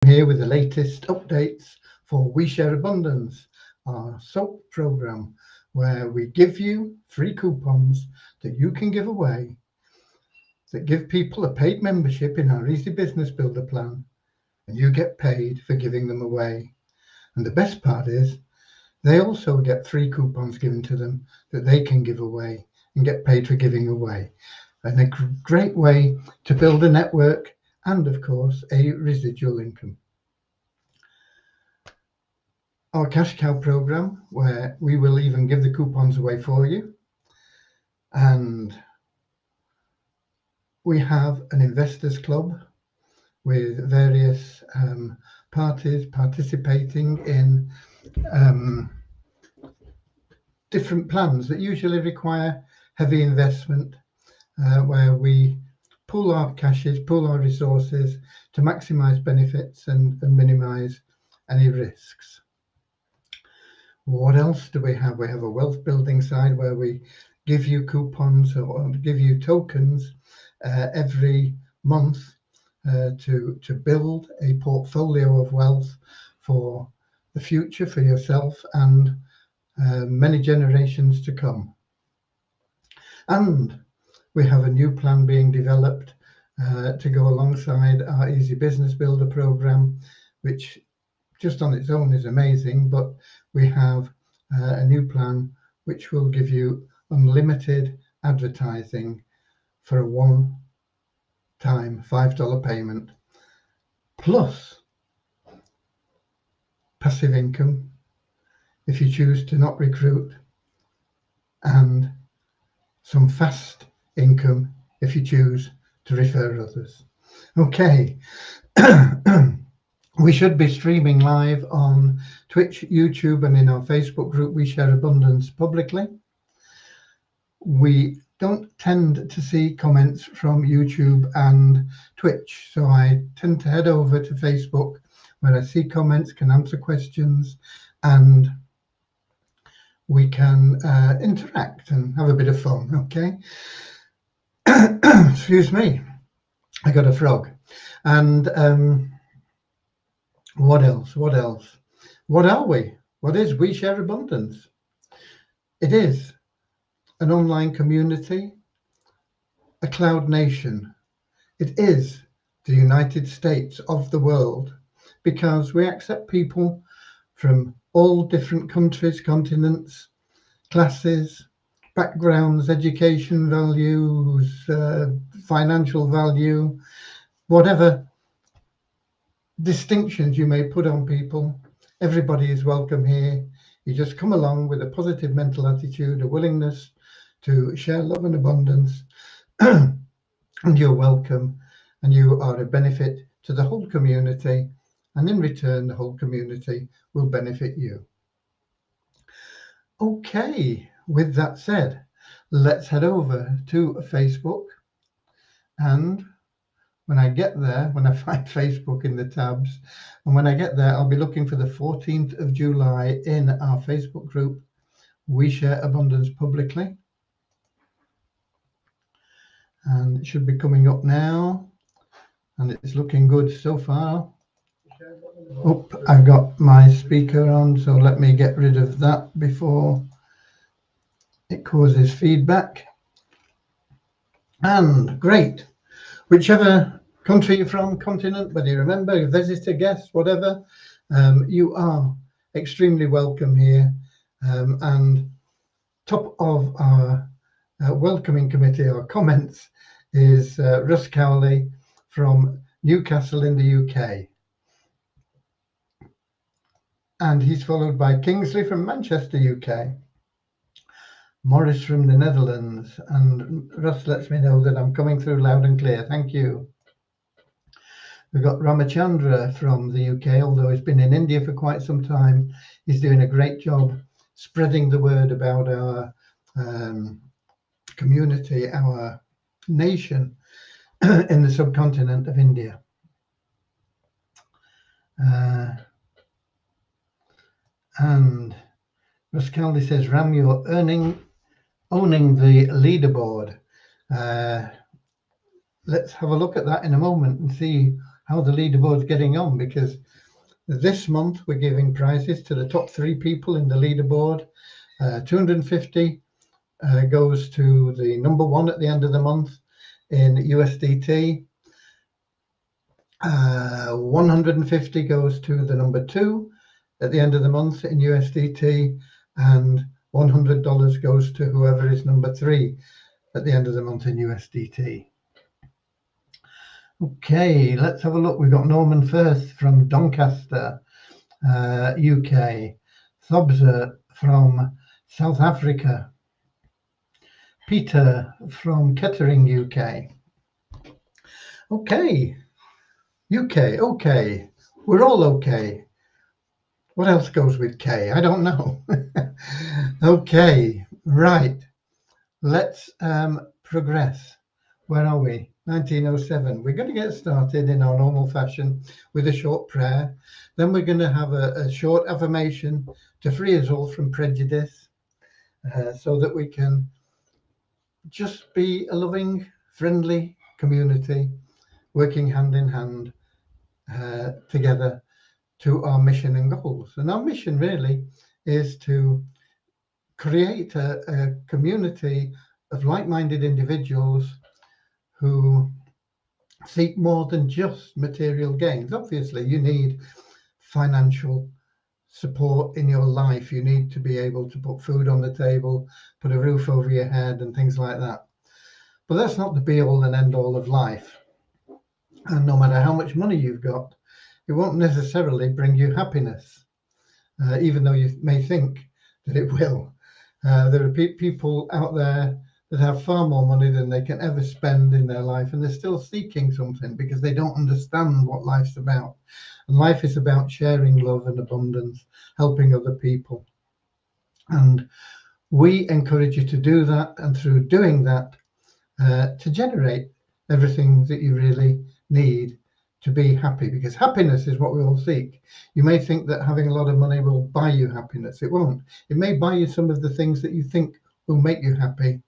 Here with the latest updates for We Share Abundance, our soap program, where we give you free coupons that you can give away that give people a paid membership in our Easy Business Builder plan, and you get paid for giving them away. And the best part is they also get free coupons given to them that they can give away and get paid for giving away. And a great way to build a network and, of course, a residual income. Our cash cow program, where we will even give the coupons away for you. And we have an investors club with various parties participating in different plans that usually require heavy investment, where we pool our cashes, pool our resources to maximize benefits and minimize any risks. What else do we have? We have a wealth building side where we give you coupons or give you tokens every month to build a portfolio of wealth for the future, for yourself and many generations to come. And we have a new plan being developed to go alongside our Easy Business Builder program, which just on its own is amazing, but we have a new plan which will give you unlimited advertising for a one-time $5 payment, plus passive income if you choose to not recruit, and some fast income if you choose to refer others. Okay. We should be streaming live on Twitch, YouTube, and in our Facebook group, We Share Abundance, publicly. We don't tend to see comments from YouTube and Twitch, so I tend to head over to Facebook where I see comments, can answer questions, and we can interact and have a bit of fun, okay? Excuse me, I got a frog. And what else? What are we? What is We Share Abundance? It is an online community, a cloud nation. It is the United States of the world, because we accept people from all different countries, continents, classes, backgrounds, education values, financial value, whatever distinctions you may put on people. Everybody is welcome here. You just come along with a positive mental attitude, a willingness to share love and abundance, and you're welcome, and you are a benefit to the whole community, and in return the whole community will benefit you. Okay, with that said, let's head over to Facebook, and when I get there, when I find Facebook in the tabs, and when I get there, I'll be looking for the 14th of July in our Facebook group, We Share Abundance Publicly. And it should be coming up now, and it's looking good so far. Oh, I've got my speaker on, so let me get rid of that before it causes feedback. And great, whichever country you're from, continent, whether you remember, visitor, guest, whatever, you are extremely welcome here. And top of our welcoming committee, our comments, is Russ Cowley from Newcastle in the UK. And he's followed by Kingsley from Manchester, UK. Morris from the Netherlands. And Russ lets me know that I'm coming through loud and clear. Thank you. We've got Ramachandra from the UK, although he's been in India for quite some time. He's doing a great job spreading the word about our community, our nation in the subcontinent of India. And Russ Caldy says, Ram, you're owning the leaderboard. Let's have a look at that in a moment and see how the leaderboard's getting on, because this month we're giving prizes to the top 3 people in the leaderboard. 250 goes to the number 1 at the end of the month in USDT. 150 goes to the number 2 at the end of the month in USDT, and $100 goes to whoever is number 3 at the end of the month in USDT. Okay, let's have a look. We've got Norman Firth from Doncaster, UK. Thobzer from South Africa. Peter from Kettering, UK. Okay, UK, okay. We're all okay. What else goes with K? I don't know. Okay, right. Let's progress. Where are we? 1907. We're going to get started in our normal fashion with a short prayer. Then we're going to have a short affirmation to free us all from prejudice, so that we can just be a loving, friendly community, working hand in hand together to our mission and goals. And our mission really is to create a community of like-minded individuals who seek more than just material gains. Obviously, you need financial support in your life. You need to be able to put food on the table, put a roof over your head and things like that. But that's not the be-all and end-all of life. And no matter how much money you've got, it won't necessarily bring you happiness, even though you may think that it will. There are people out there that have far more money than they can ever spend in their life, and they're still seeking something because they don't understand what life's about. And life is about sharing love and abundance, helping other people. And we encourage you to do that, and through doing that, to generate everything that you really need to be happy, because happiness is what we all seek. You may think that having a lot of money will buy you happiness. It won't. It may buy you some of the things that you think will make you happy,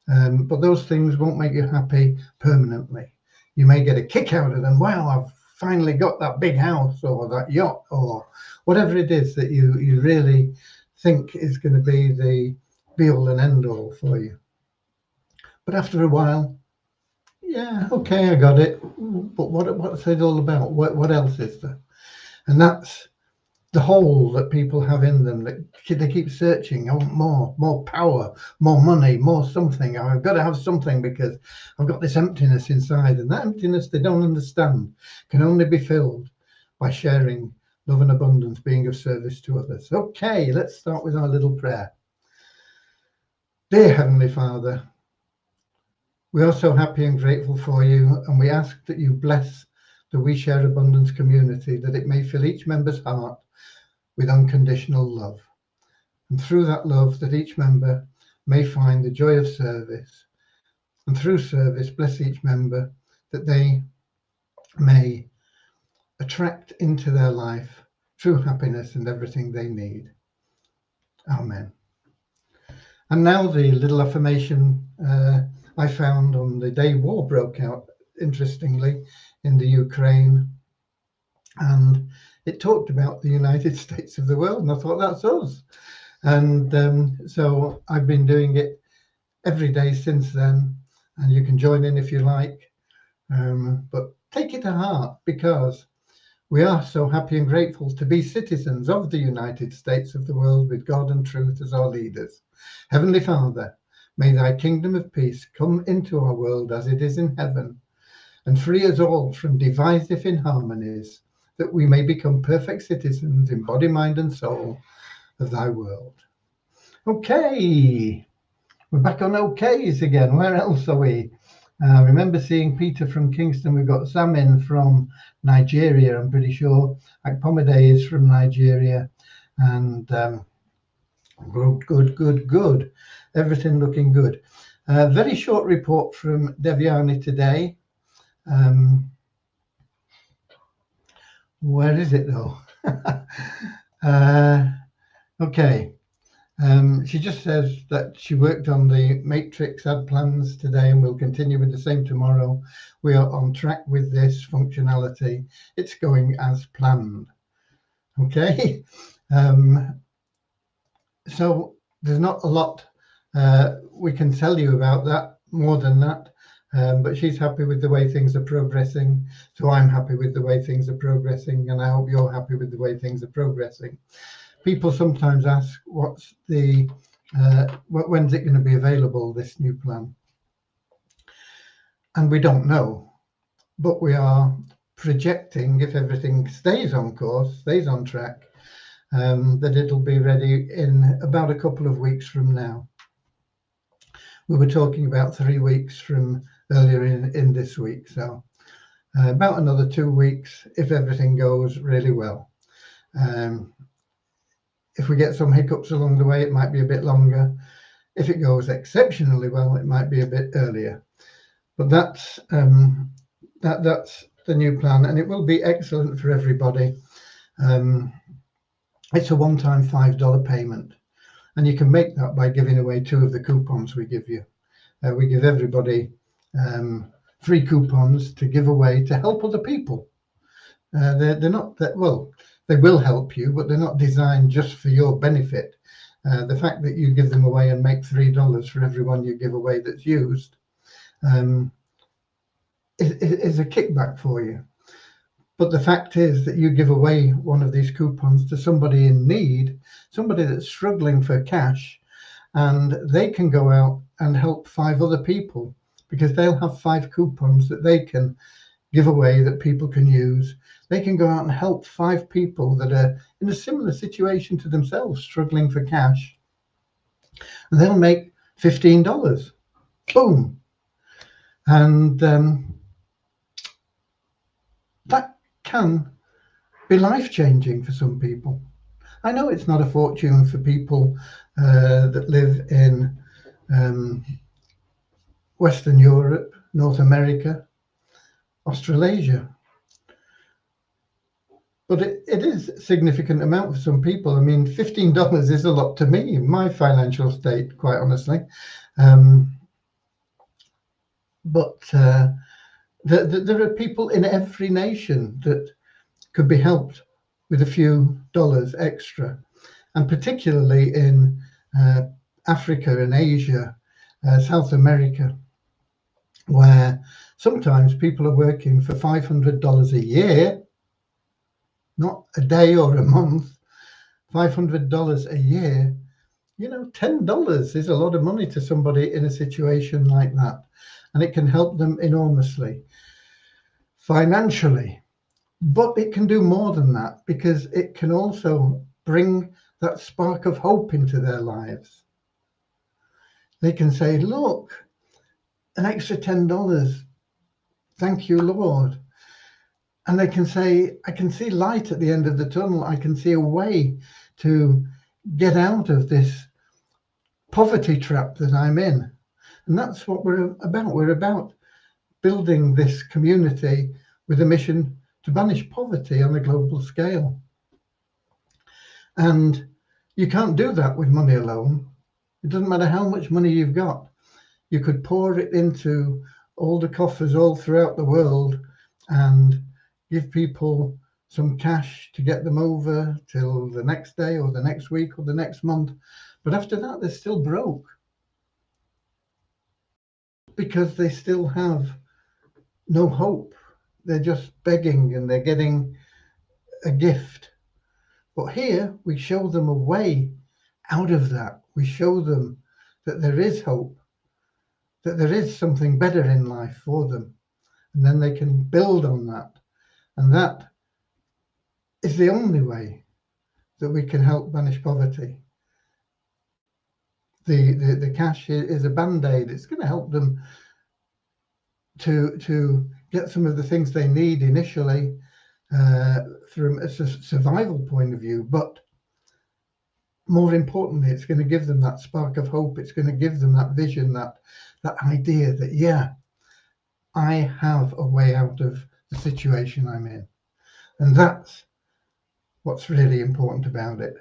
but those things won't make you happy permanently. You may get a kick out of them. Wow, I've finally got that big house or that yacht or whatever it is that you really think is going to be the be-all and end-all for you. But after a while, yeah, okay, I got it. But what's it all about? What else is there? And that's the hole that people have in them, that they keep searching. I want more power, more money, more something. I've got to have something because I've got this emptiness inside. And that emptiness they don't understand can only be filled by sharing love and abundance, being of service to others. Okay, let's start with our little prayer. Dear Heavenly Father, we are so happy and grateful for you, and we ask that you bless the We Share Abundance community, that it may fill each member's heart with unconditional love. And through that love, that each member may find the joy of service. And through service, bless each member, that they may attract into their life true happiness and everything they need. Amen. And now the little affirmation I found on the day war broke out, interestingly, in the Ukraine. And it talked about the United States of the world, and I thought, that's us. And so I've been doing it every day since then, and you can join in if you like. But take it to heart, because we are so happy and grateful to be citizens of the United States of the world, with God and truth as our leaders. Heavenly Father, may thy kingdom of peace come into our world as it is in heaven, and free us all from divisive inharmonies, that we may become perfect citizens in body, mind and soul of thy world. Okay, we're back on OKs again. Where else are we? I remember seeing Peter from Kingston. We've got Sam in from Nigeria, I'm pretty sure. Akpomade is from Nigeria. And good. Everything looking good. Very short report from Devyani today. Where is it though? Okay. She just says that she worked on the matrix ad plans today and will continue with the same tomorrow. We are on track with this functionality. It's going as planned. Okay. So there's not a lot we can tell you about that more than that. But she's happy with the way things are progressing. So I'm happy with the way things are progressing, and I hope you're happy with the way things are progressing. People sometimes ask, what's the when's it going to be available, this new plan? And we don't know, but we are projecting, if everything stays on course, stays on track, that it'll be ready in about a couple of weeks from now. We were talking about 3 weeks from earlier in this week, so about another 2 weeks if everything goes really well. If we get some hiccups along the way, it might be a bit longer. If it goes exceptionally well, it might be a bit earlier. But that's the new plan, and it will be excellent for everybody. It's a one-time $5 payment, and you can make that by giving away 2 of the coupons we give you. We give everybody 3 coupons to give away to help other people. They're not that, well, they will help you, but they're not designed just for your benefit. The fact that you give them away and make $3 for every one you give away that's used is a kickback for you. But the fact is that you give away one of these coupons to somebody in need, somebody that's struggling for cash, and they can go out and help 5 other people because they'll have 5 coupons that they can give away that people can use. They can go out and help 5 people that are in a similar situation to themselves, struggling for cash, and they'll make $15. Boom. And that can be life-changing for some people. I know it's not a fortune for people that live in Western Europe, North America, Australasia, but it is a significant amount for some people. I mean, $15 is a lot to me in my financial state, quite honestly. But there are people in every nation that could be helped with a few dollars extra, and particularly in Africa and Asia, South America, where sometimes people are working for $500 a year, not a day or a month, $500 a year. You know, $10 is a lot of money to somebody in a situation like that, and it can help them enormously financially. But it can do more than that, because it can also bring that spark of hope into their lives. They can say, look, an extra $10, thank you, Lord. And they can say, I can see light at the end of the tunnel. I can see a way to get out of this poverty trap that I'm in. And that's what we're about. We're about building this community with a mission to banish poverty on a global scale. And you can't do that with money alone. It doesn't matter how much money you've got. You could pour it into all the coffers all throughout the world and give people some cash to get them over till the next day or the next week or the next month. But after that, they're still broke, because they still have no hope. They're just begging and they're getting a gift. But here we show them a way out of that. We show them that there is hope, that there is something better in life for them, and then they can build on that. And that is the only way that we can help banish poverty. The cash is a band-aid. It's going to help them to get some of the things they need initially from a survival point of view, but more importantly, it's going to give them that spark of hope. It's going to give them that vision, that idea that, yeah, I have a way out of the situation I'm in. And that's what's really important about it.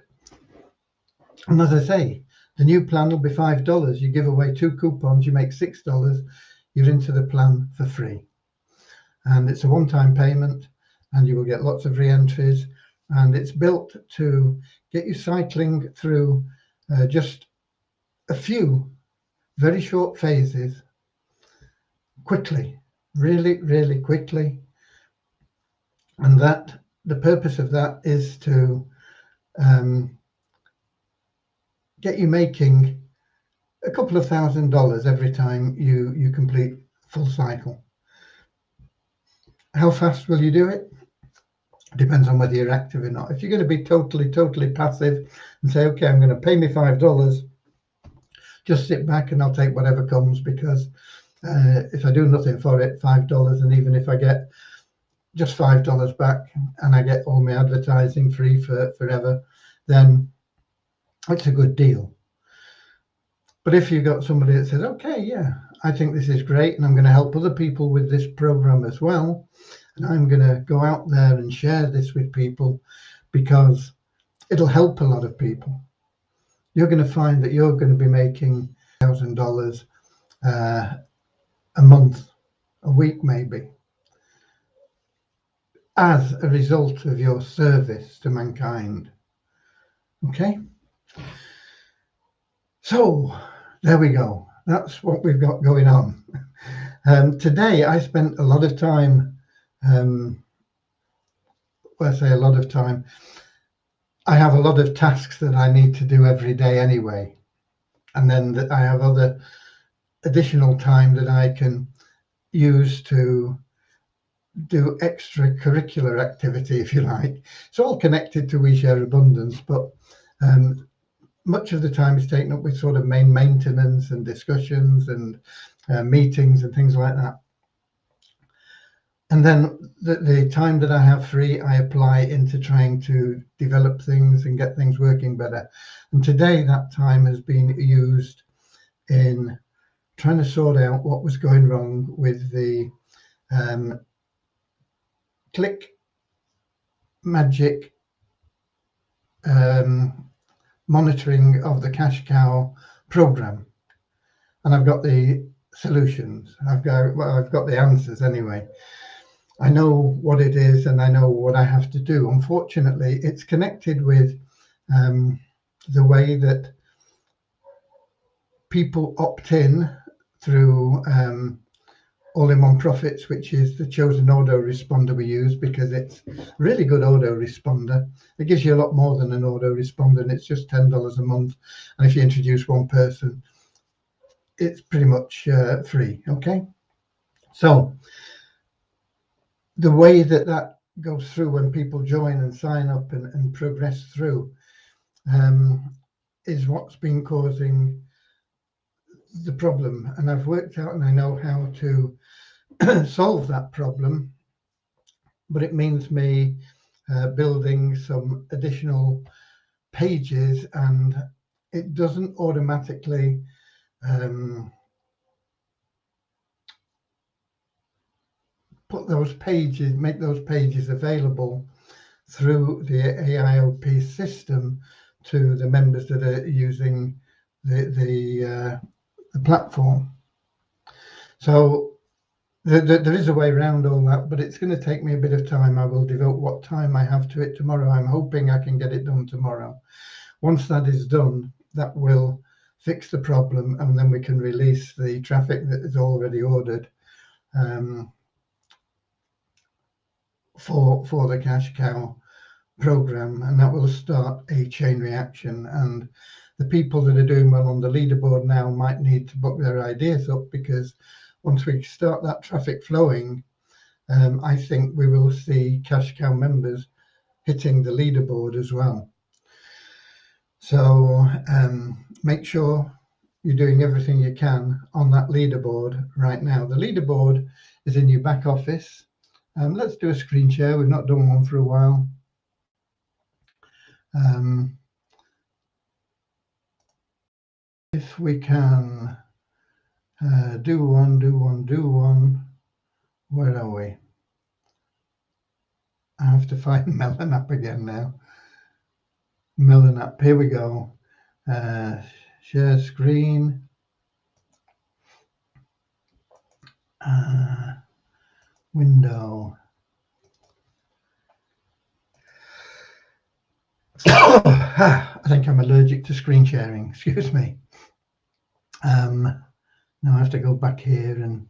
And as I say, The new plan will be $5. You give away 2 coupons, you make $6. You're into the plan for free. And it's a one-time payment, and you will get lots of re-entries. And it's built to get you cycling through just a few very short phases quickly, really, really quickly. And that the purpose of that is to get you making a couple of $1,000s every time you complete full cycle. How fast will you do it? Depends on whether you're active or not. If you're going to be totally passive and say, okay, I'm going to pay me $5, just sit back and I'll take whatever comes, because if I do nothing for it, $5, and even if I get just $5 back and I get all my advertising free for forever, then it's a good deal. But if you've got somebody that says, okay, yeah, I think this is great, and I'm going to help other people with this program as well, and I'm going to go out there and share this with people because it'll help a lot of people, you're going to find that you're going to be making $1,000 a month, a week maybe, as a result of your service to mankind. Okay? So there we go. That's what we've got going on. Today I spent a lot of time, well, I say a lot of time, I have a lot of tasks that I need to do every day anyway. And then I have other additional time that I can use to do extracurricular activity, if you like. It's all connected to We Share Abundance, but much of the time is taken up with sort of main maintenance and discussions and meetings and things like that. And then the time that I have free, I apply into trying to develop things and get things working better. And today that time has been used in trying to sort out what was going wrong with the Click Magic monitoring of the cash cow program. And I've got the solutions. I've got the answers anyway. I know what it is and I know what I have to do. Unfortunately, it's connected with the way that people opt in through All-in-One Profits, which is the chosen autoresponder we use, because it's really good autoresponder. It gives you a lot more than an autoresponder, and it's just $10 a month. And if you introduce one person, it's pretty much free. Okay, so the way that goes through when people join and sign up and progress through is what's been causing the problem. And I've worked out and I know how to solve that problem, but it means me building some additional pages, and it doesn't automatically make those pages available through the AIOP system to the members that are using the platform. So there is a way around all that, but it's going to take me a bit of time. I will devote what time I have to it tomorrow. I'm hoping I can get it done tomorrow. Once that is done, that will fix the problem, and then we can release the traffic that is already ordered for the cash cow program, and that will start a chain reaction. And the people that are doing well on the leaderboard now might need to book their ideas up, because once we start that traffic flowing, I think we will see cash cow members hitting the leaderboard as well. So make sure you're doing everything you can on that leaderboard right now. The leaderboard is in your back office. Let's do a screen share. We've not done one for a while. If we can do one. Where are we? I have to find Melon App again now. Melon App, here we go. share screen. Window. I think I'm allergic to screen sharing. Excuse me. Now I have to go back here and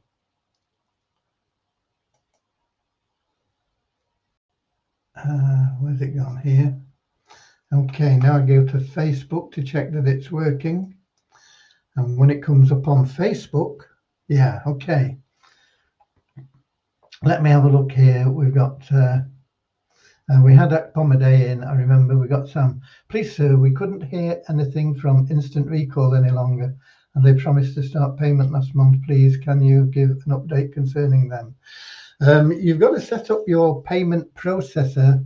where's it gone here? Okay, now I go to Facebook to check that it's working. And when it comes up on Facebook, yeah, okay. Let me have a look here. We've got, we had Akpomade in, I remember. We got Sam. Please, sir, we couldn't hear anything from Instant Recall any longer, and they promised to start payment last month. Please, can you give an update concerning them? You've got to set up your payment processor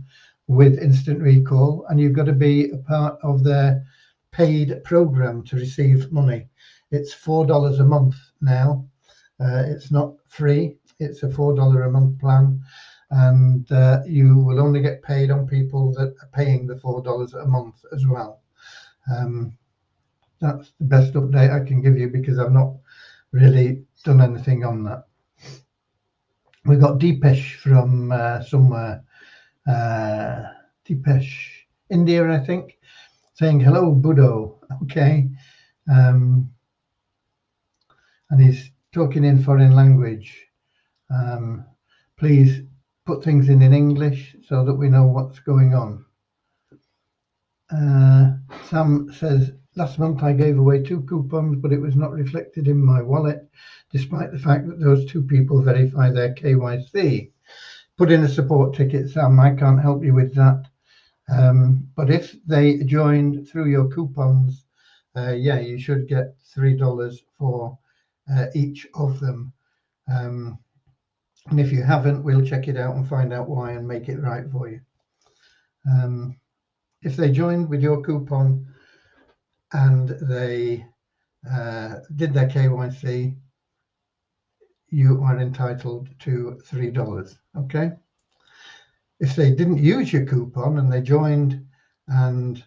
with Instant Recall, and you've got to be a part of their paid program to receive money. It's $4 a month now. It's not free. It's a $4 a month plan, and you will only get paid on people that are paying the $4 a month as well. That's the best update I can give you because I've not really done anything on that. We've got Deepesh from somewhere, Deepesh, India, I think, saying hello, Budo. Okay, and he's talking in foreign language. Please put things in English so that we know what's going on. Sam says, last month I gave away 2 coupons, but it was not reflected in my wallet, despite the fact that those 2 people verify their KYC. Put in a support ticket, Sam. I can't help you with that. But if they joined through your coupons, yeah, you should get $3 for each of them. And if you haven't, we'll check it out and find out why and make it right for you. If they joined with your coupon and they did their KYC, you are entitled to $3, okay? If they didn't use your coupon and they joined and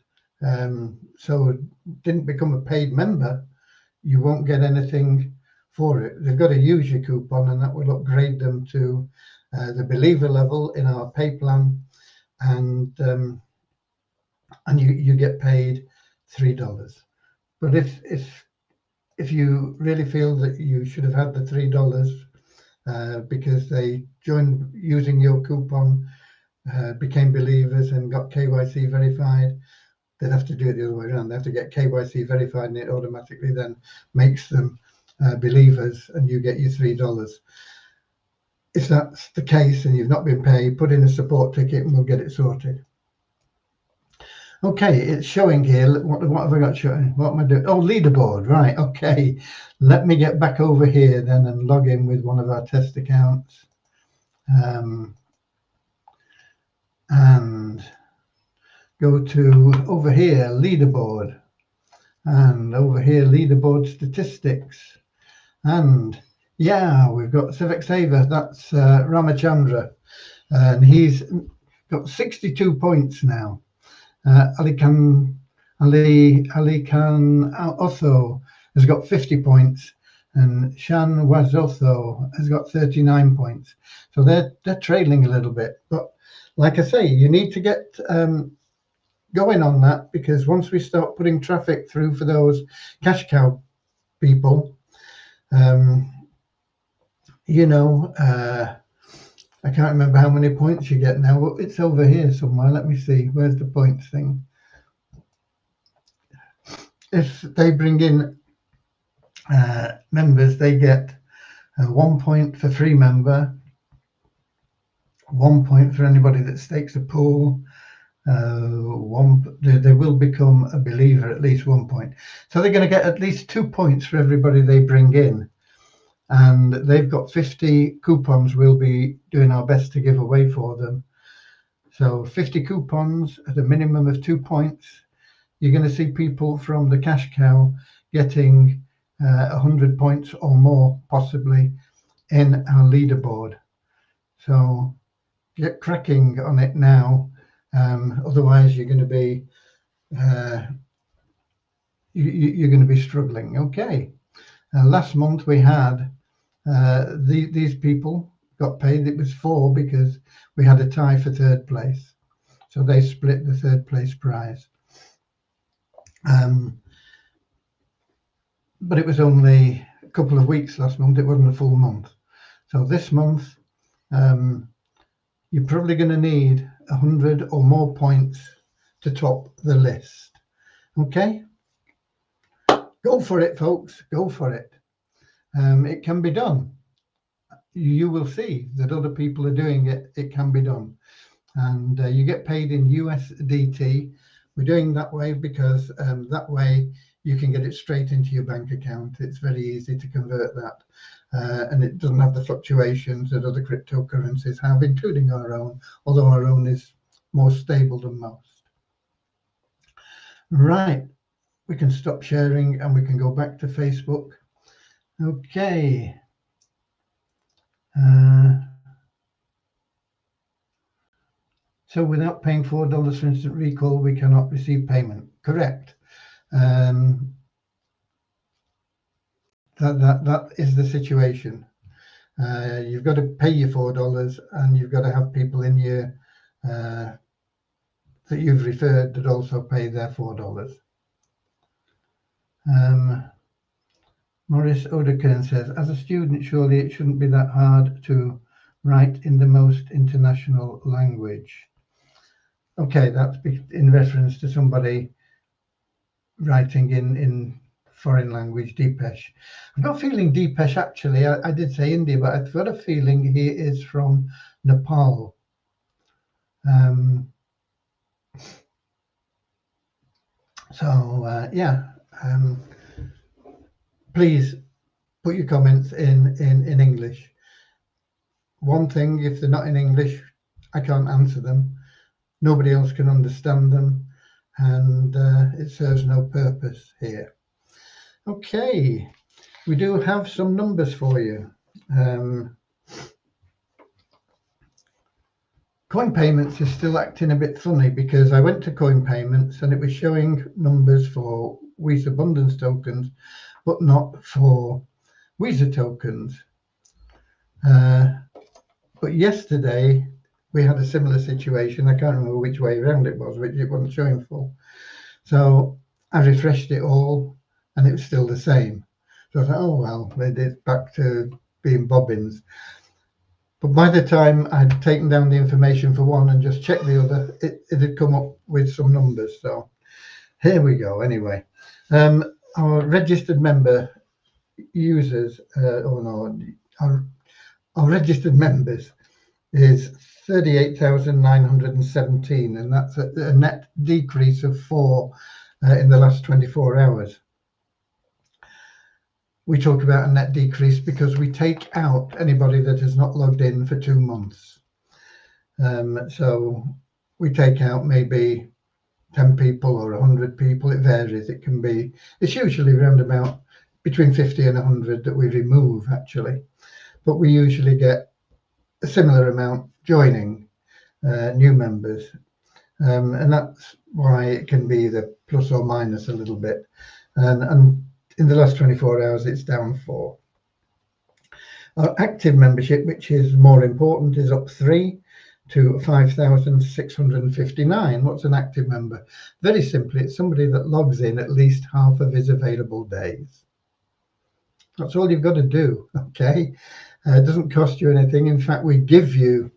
so didn't become a paid member, you won't get anything for it. They've got to use your coupon, and that will upgrade them to the believer level in our pay plan, and you get paid $3. But if you really feel that you should have had the $3 because they joined using your coupon, became believers and got KYC verified, they'd have to do it the other way around. They have to get KYC verified, and it automatically then makes them believers, and you get your $3. If that's the case and you've not been paid, put in a support ticket and we'll get it sorted. Okay, it's showing here. What have I got showing? What am I doing? Oh, leaderboard, right. Okay, let me get back over here then and log in with one of our test accounts. And go to over here, leaderboard, and over here, leaderboard statistics. And yeah, we've got Civic Saver. That's Ramachandra, and he's got 62 points now. Ali Khan Otho has got 50 points, and Shan Wazotho has got 39 points. So they're trailing a little bit. But like I say, you need to get going on that, because once we start putting traffic through for those cash cow people, you know, I can't remember how many points you get now. It's over here somewhere. Let me see. Where's the points thing? If they bring in members, they get 1 point for free member, 1 point for anybody that stakes a pool. They will become a believer, at least 1 point. So they're going to get at least 2 points for everybody they bring in. And they've got 50 coupons we'll be doing our best to give away for them. So 50 coupons at a minimum of 2 points. You're going to see people from the cash cow getting 100 points or more, possibly, in our leaderboard. So get cracking on it now. Otherwise, you're going to be you're going to be struggling. Okay. Last month we had these people got paid. It was 4 because we had a tie for 3rd place. So they split the 3rd place prize. But it was only a couple of weeks last month. It wasn't a full month. So this month, you're probably going to need 100 or more points to top the list. Okay? Go for it, folks. Go for it. It can be done. You will see that other people are doing it. It can be done. And you get paid in USDT. We're doing that way because that way you can get it straight into your bank account. It's very easy to convert that. And it doesn't have the fluctuations that other cryptocurrencies have, including our own, although our own is more stable than most. Right, we can stop sharing and we can go back to Facebook. Okay. So without paying $4 for instant recall, we cannot receive payment. Correct. That is the situation. You've got to pay your $4 and you've got to have people in your that you've referred that also pay their $4. Maurice Odekern says, as a student, surely it shouldn't be that hard to write in the most international language. Okay, that's in reference to somebody writing in foreign language, Deepesh. I've got a feeling Deepesh, actually, I did say India, but I've got a feeling he is from Nepal. Please put your comments in English. One thing, if they're not in English, I can't answer them. Nobody else can understand them, and it serves no purpose here. Okay, we do have some numbers for you. Coin Payments is still acting a bit funny because I went to Coin Payments and it was showing numbers for Share Abundance tokens, but not for Visa tokens. But yesterday we had a similar situation. I can't remember which way around it was, which it wasn't showing for. So I refreshed it all and it was still the same. So I thought, oh, well, it's back to being bobbins. But by the time I'd taken down the information for one and just checked the other, it had come up with some numbers. So here we go. Anyway, our registered member users, our registered members is 38,917, and that's a net decrease of 4 in the last 24 hours. We talk about a net decrease because we take out anybody that has not logged in for 2 months. So we take out maybe 10 people or 100 people. It varies. It's usually around about between 50 and 100 that we remove, actually. But we usually get a similar amount joining, new members. And that's why it can be the plus or minus a little bit. And in the last 24 hours, it's down 4. Our active membership, which is more important, is up 3 to 5,659. What's an active member? Very simply, it's somebody that logs in at least half of his available days. That's all you've got to do, okay? It doesn't cost you anything. In fact, we give you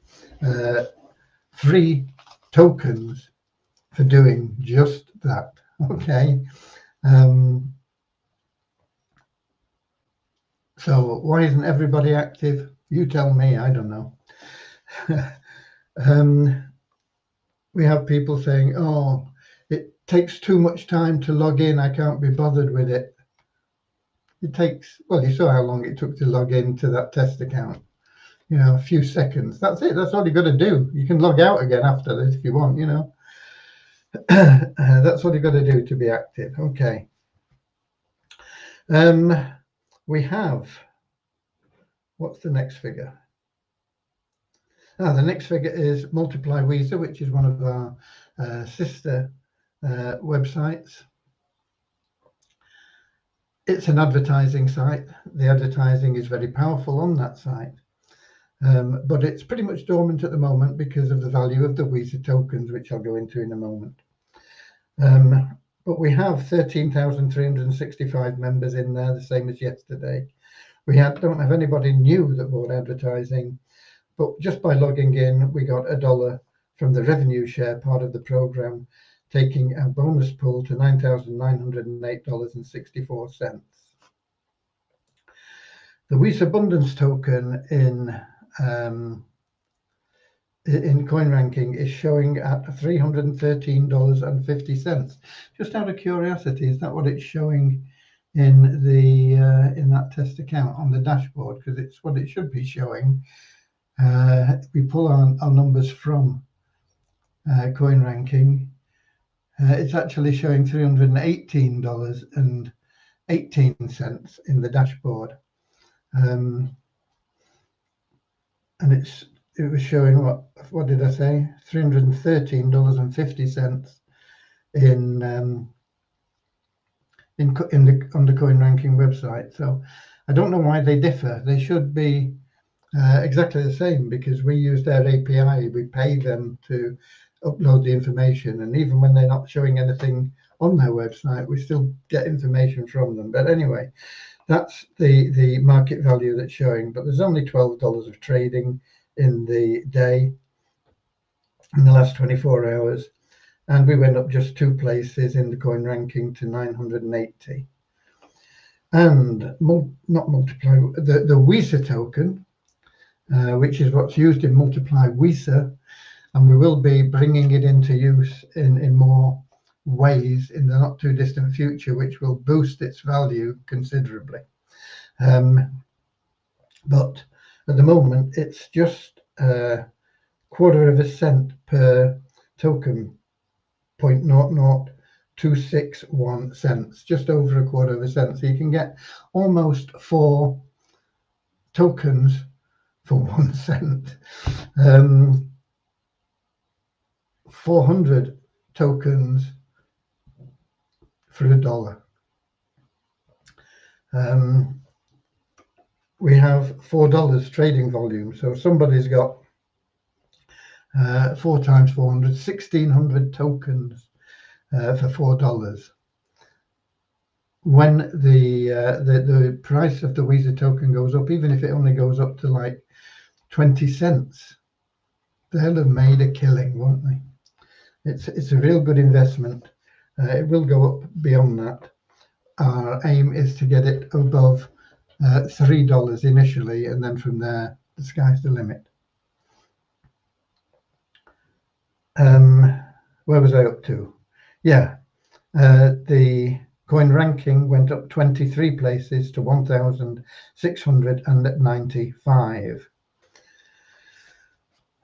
free tokens for doing just that, okay? So why isn't everybody active? You tell me, I don't know. We have people saying, oh, it takes too much time to log in. I can't be bothered with it. It takes, well, you saw how long it took to log into that test account. You know, a few seconds. That's it. That's all you've got to do. You can log out again after this if you want, you know. That's what you've got to do to be active. Okay. We have, what's the next figure? The next figure is Multiply Visa, which is one of our sister websites. it's an advertising site. The advertising is very powerful on that site. But it's pretty much dormant at the moment because of the value of the WISA tokens, which I'll go into in a moment. But we have 13,365 members in there, the same as yesterday. We don't have anybody new that bought advertising, but just by logging in, we got $1 from the revenue share part of the program, taking our bonus pool to $9,908.64. The WISA Abundance token in coin ranking is showing at $313.50. Just out of curiosity, is that what it's showing in that test account on the dashboard? Because it's what it should be showing. If we pull our numbers from coin ranking, it's actually showing $318.18 in the dashboard, and it was showing what did I say? $313.50 on the coin ranking website. So I don't know why they differ. They should be exactly the same, because we use their API. We pay them to upload the information, and even when they're not showing anything on their website, we still get information from them. But anyway, that's the market value that's showing. But there's only $12 of trading in the day, in the last 24 hours, and we went up just 2 places in the coin ranking to 980. And not multiply the WISA token, which is what's used in multiply WISA, and we will be bringing it into use in more ways in the not too distant future, which will boost its value considerably. But at the moment, it's just $0.25 cent per token, 0.00261 cents, just over $0.25 cent. So you can get almost 4 tokens for 1 cent. 400 tokens for $1. We have $4 trading volume. So somebody's got 4 times 400, 1,600 tokens for $4. When the price of the WISA token goes up, even if it only goes up to like 20 cents, they'll have made a killing, won't they? It's a real good investment. It will go up beyond that. Our aim is to get it above $3 initially, and then from there, the sky's the limit. Where was I up to? Yeah, the coin ranking went up 23 places to 1,695.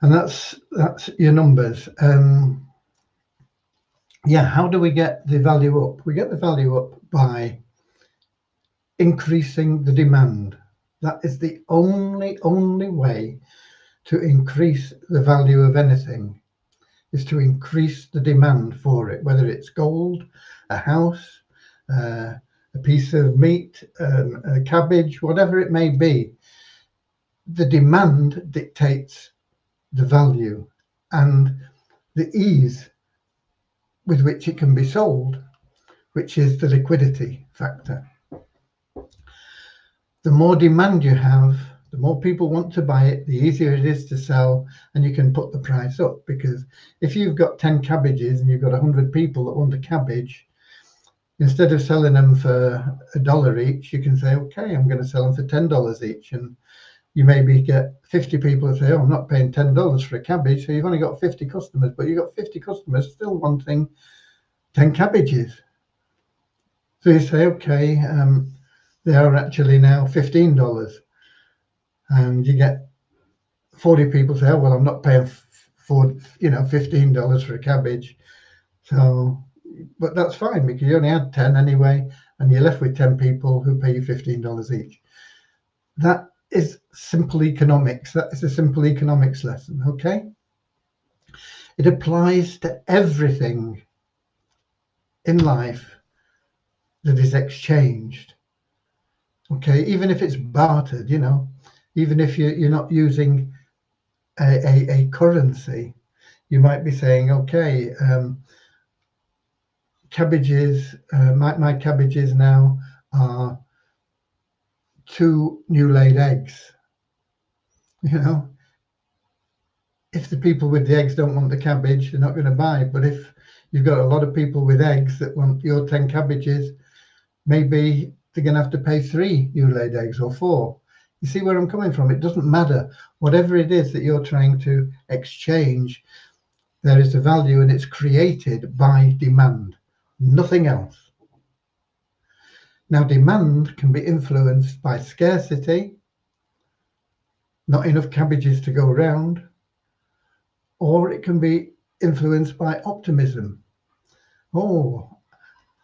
And that's your numbers. Yeah, how do we get the value up? We get the value up by increasing the demand. That is the only way to increase the value of anything, is to increase the demand for it, whether it's gold, a house, a piece of meat, a cabbage, whatever it may be. The demand dictates the value and the ease with which it can be sold, which is the liquidity factor. The more demand you have, the more people want to buy it, the easier it is to sell, and you can put the price up. Because if you've got 10 cabbages and you've got 100 people that want a cabbage, instead of selling them for $1 each, you can say, okay, I'm going to sell them for $10 each. And you maybe get 50 people that say, oh, I'm not paying $10 for a cabbage. So you've only got 50 customers, but you've got 50 customers still wanting 10 cabbages. So you say, okay, they are actually now $15. And you get 40 people say, oh, well, I'm not paying $15 for a cabbage. So, but that's fine, because you only had 10 anyway, and you're left with 10 people who pay you $15 each. That is simple economics. That is a simple economics lesson, okay? It applies to everything in life that is exchanged. Okay, even if it's bartered, even if you're not using a currency, you might be saying, okay, cabbages, my cabbages now are 2 new laid eggs. If the people with the eggs don't want the cabbage, they're not going to buy. But if you've got a lot of people with eggs that want your 10 cabbages, maybe they're going to have to pay 3 new laid eggs or 4. You see where I'm coming from? It doesn't matter. Whatever it is that you're trying to exchange, there is a value, and it's created by demand, nothing else. Now, demand can be influenced by scarcity, not enough cabbages to go around, or it can be influenced by optimism. Oh,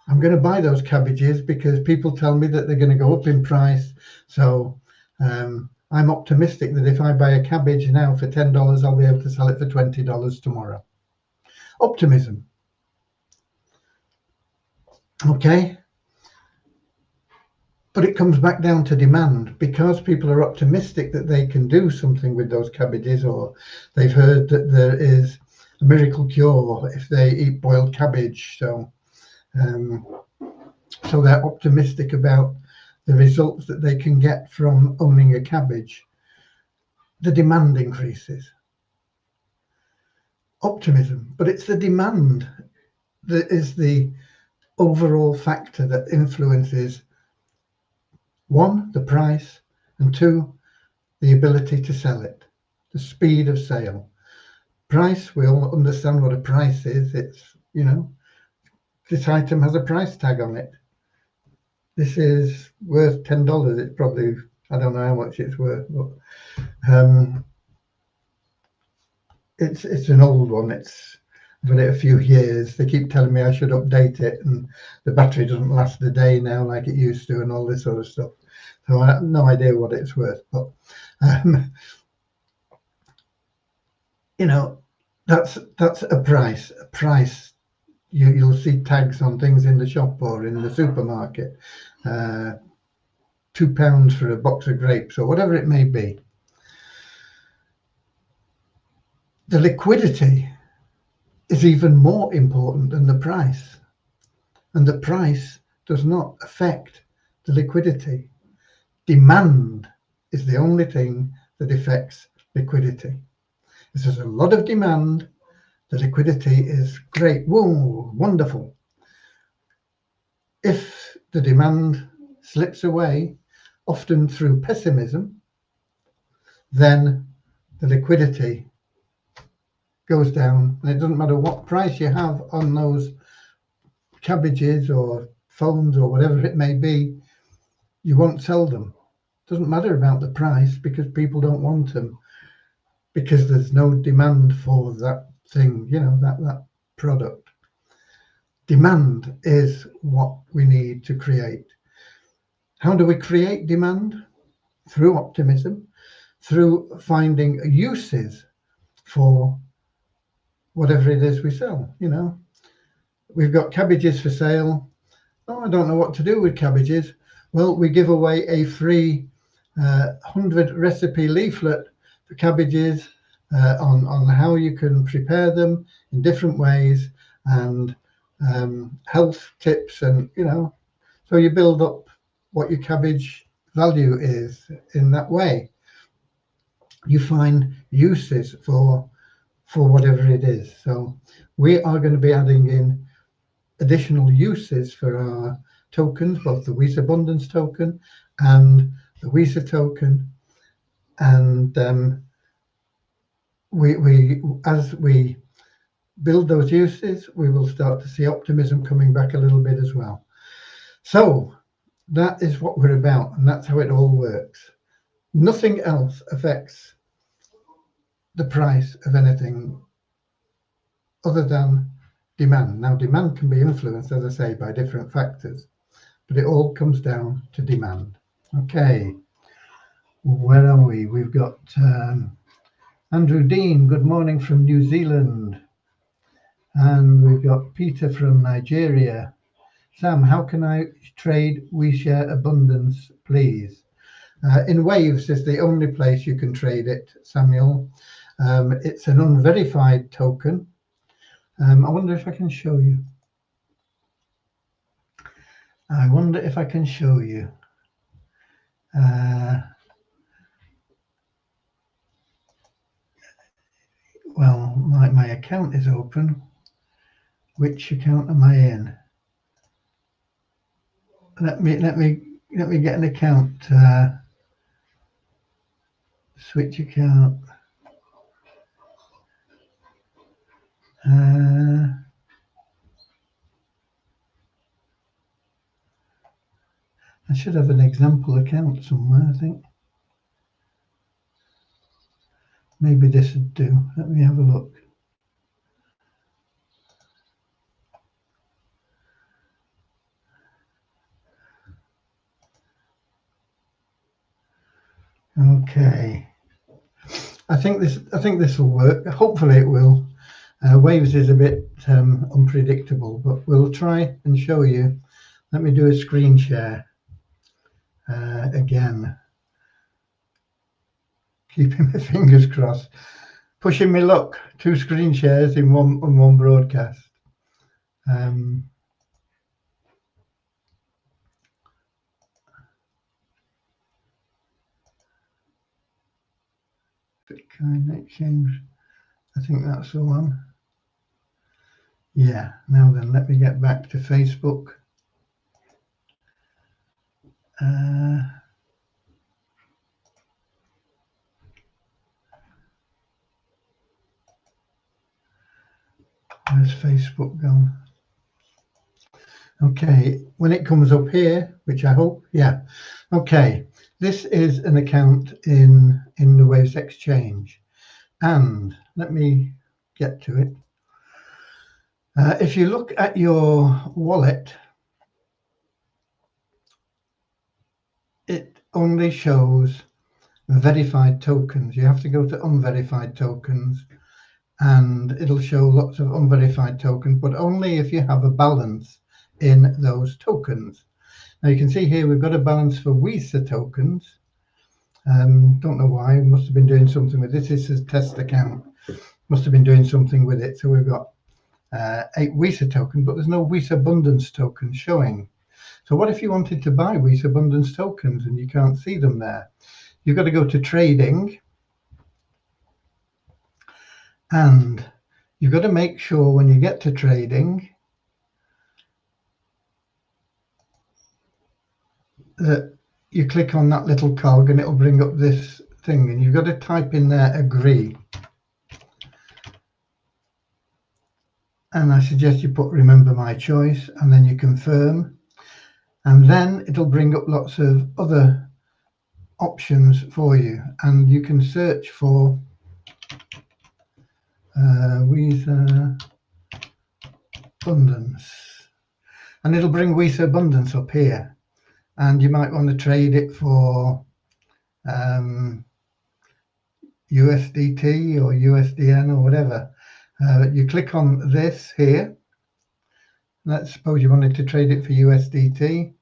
I'm going to buy those cabbages because people tell me that they're going to go up in price. So I'm optimistic that if I buy a cabbage now for $10, I'll be able to sell it for $20 tomorrow. Optimism. Okay. But it comes back down to demand, because people are optimistic that they can do something with those cabbages, or they've heard that there is a miracle cure if they eat boiled cabbage. So they're optimistic about the results that they can get from owning a cabbage. The demand increases. Optimism, but it's the demand that is the overall factor that influences, 1, the price, and 2, the ability to sell it, the speed of sale. Price, we all understand what a price is. It's, this item has a price tag on it. This is worth $10. It's probably, I don't know how much it's worth, but it's an old one. I've had it a few years. They keep telling me I should update it, and the battery doesn't last a day now like it used to, and all this sort of stuff. So I have no idea what it's worth, but that's a price. A price. You'll see tags on things in the shop or in the supermarket. £2 for a box of grapes, or whatever it may be. The liquidity is even more important than the price, and the price does not affect the liquidity. Demand is the only thing that affects liquidity. If there's a lot of demand, the liquidity is great. Whoa, wonderful. If the demand slips away, often through pessimism, then the liquidity goes down, and it doesn't matter what price you have on those cabbages or phones or whatever it may be, you won't sell them. It doesn't matter about the price, because people don't want them, because there's no demand for that thing, that product. Demand is what we need to create. How do we create demand? Through optimism, through finding uses for whatever it is we sell. We've got cabbages for sale. Oh, I don't know what to do with cabbages. Well, we give away a free 100 recipe leaflet for cabbages on how you can prepare them in different ways, and health tips, and so you build up what your cabbage value is in that way. You find uses for whatever it is. So we are going to be adding in additional uses for our tokens, both the Share Abundance token and the Visa token, and as we build those uses, we will start to see optimism coming back a little bit as well. So that is what we're about, and that's how it all works. Nothing else affects the price of anything other than demand. Now, demand can be influenced, as I say, by different factors, but it all comes down to demand. Okay, where are we? We've got Andrew Dean, good morning from New Zealand. And we've got Peter from Nigeria. Sam, how can I trade We Share Abundance, please? In Waves is the only place you can trade it, Samuel. It's an unverified token. I wonder if I can show you. Well, my account is open. Which account am I in? Let me get an account. Switch account. I should have an example account somewhere, I think. Maybe this would do. Let me have a look. Okay. I think this will work. Hopefully it will. Waves is a bit unpredictable, but we'll try and show you. Let me do a screen share again. Keeping my fingers crossed. Pushing me luck. 2 screen shares in one broadcast. Bitcoin exchange. I think that's the one. Yeah. Now then, let me get back to Facebook. Where's Facebook gone? Okay, when it comes up here, which I hope, yeah. Okay, this is an account in the Waves Exchange, and let me get to it. If you look at your wallet, it only shows verified tokens. You have to go to unverified tokens, and it'll show lots of unverified tokens, but only if you have a balance in those tokens. Now you can see here we've got a balance for Visa tokens. Don't know why. Must have been doing something with this. This is a test account. Must have been doing something with it. So we've got 8 Visa tokens, but there's no Visa Abundance tokens showing. So what if you wanted to buy Visa Abundance tokens and you can't see them there? You've got to go to trading, and you've got to make sure when you get to trading that you click on that little cog and it'll bring up this thing, and you've got to type in there agree. And I suggest you put remember my choice, and then you confirm, and then it'll bring up lots of other options for you, and you can search for Visa Abundance, and it'll bring Visa Abundance up here, and you might want to trade it for USDT or USDN or whatever. You click on this here. Let's suppose you wanted to trade it for USDT.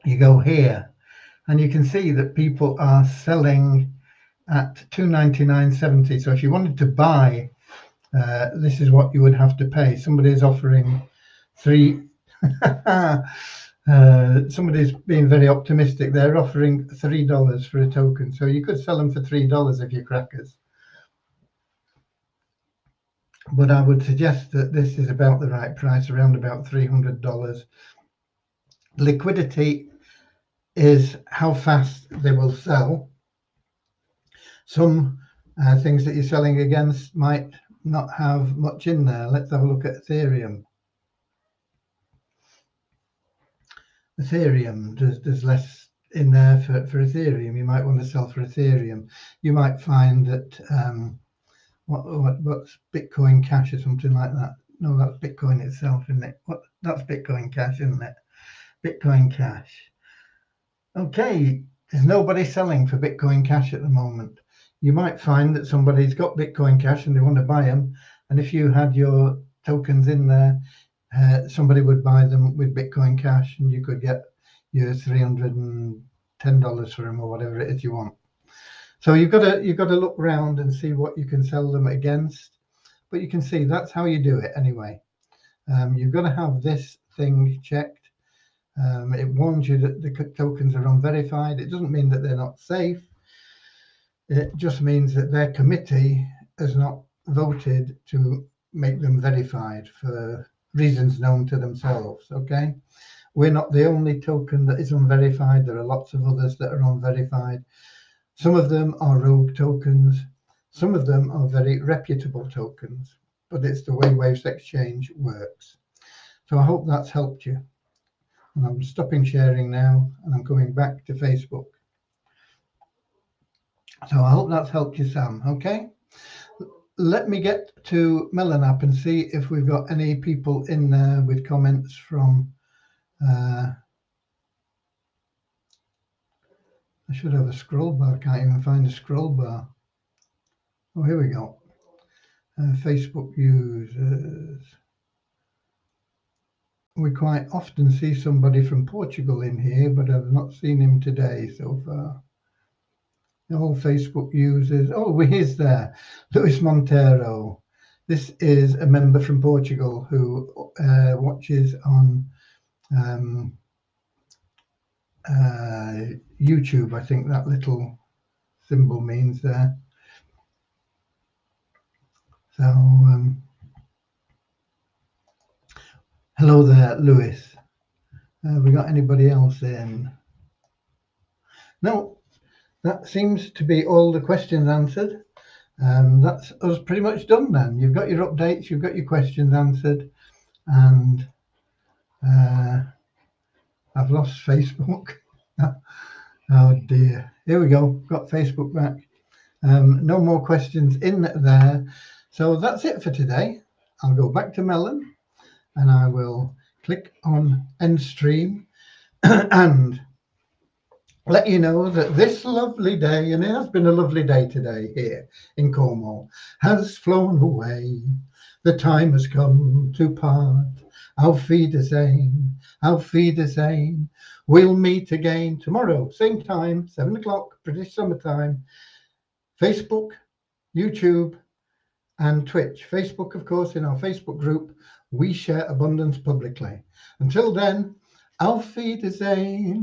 You go here, and you can see that people are selling at $299.70. So if you wanted to buy, this is what you would have to pay. Somebody's offering somebody's being very optimistic. They're offering $3 for a token. So you could sell them for $3 if you're crackers. But I would suggest that this is about the right price, around about $300. Liquidity is how fast they will sell. Some things that you're selling against might not have much in there. Let's have a look at Ethereum. There's less in there for Ethereum. You might want to sell for Ethereum. You might find that what's Bitcoin Cash or something like that. No, that's Bitcoin itself, isn't it? That's Bitcoin Cash, isn't it? Bitcoin Cash. Okay, there's nobody selling for Bitcoin Cash at the moment. You might find that somebody's got Bitcoin Cash and they want to buy them, and if you had your tokens in there, somebody would buy them with Bitcoin Cash, and you could get your $310 for them or whatever it is you want. So you've got to look around and see what you can sell them against. But you can see that's how you do it anyway. You've got to have this thing checked. It warns you that the tokens are unverified. It doesn't mean that they're not safe. It just means that their committee has not voted to make them verified for reasons known to themselves. Okay, we're not the only token that is unverified. There are lots of others that are unverified. Some of them are rogue tokens. Some of them are very reputable tokens, but it's the way Waves Exchange works. So I hope that's helped you. And I'm stopping sharing now, and I'm going back to Facebook. So I hope that's helped you, Sam. Okay. Let me get to Melon app and see if we've got any people in there with comments from. I should have a scroll bar. I can't even find a scroll bar. Oh, here we go. Facebook users. We quite often see somebody from Portugal in here, but I've not seen him today so far. All Facebook users. Oh, he's there. Luis Monteiro. This is a member from Portugal who watches on YouTube. I think that little symbol means there. So hello there, Luis. Have we got anybody else in? No, that seems to be all the questions answered. That's us pretty much done then. You've got your updates, you've got your questions answered, and I've lost Facebook. Oh dear. Here we go. Got Facebook back. No more questions in there. So that's it for today. I'll go back to Melon and I will click on End Stream and let you know that this lovely day, and it has been a lovely day today here in Cornwall, has flown away. The time has come to part. Auf Wiedersehen, auf Wiedersehen. We'll meet again tomorrow, same time, 7 o'clock, British summertime. Facebook, YouTube, and Twitch. Facebook, of course, in our Facebook group, We Share Abundance Publicly. Until then, auf Wiedersehen.